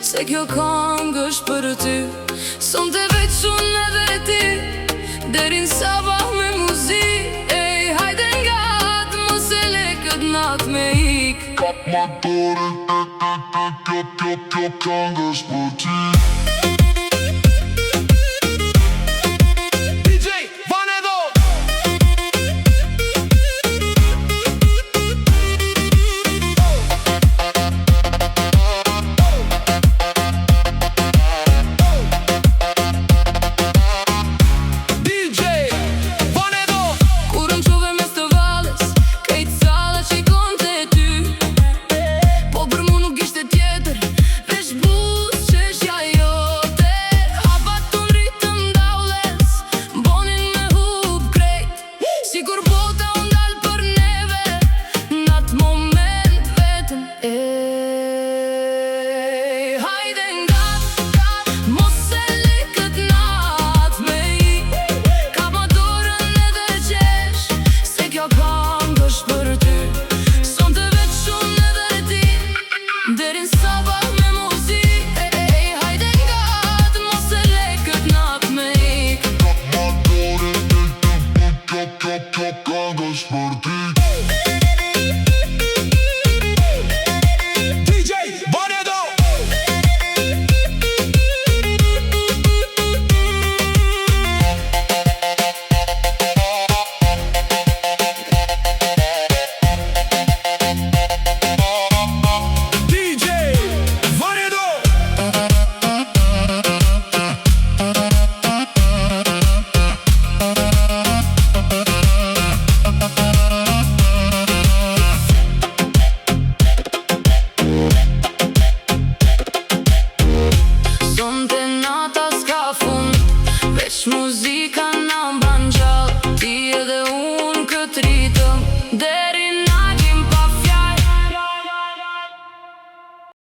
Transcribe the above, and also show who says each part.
Speaker 1: se kjo këngë është për ty. Son të veç unë edhe ti, derin sabah me muzik. Ej, hajde ngat, mos e le këtë nat me ik.
Speaker 2: Kap ma dore, kjo këngë është për ty.
Speaker 1: Son të veç unë edhe ti, derin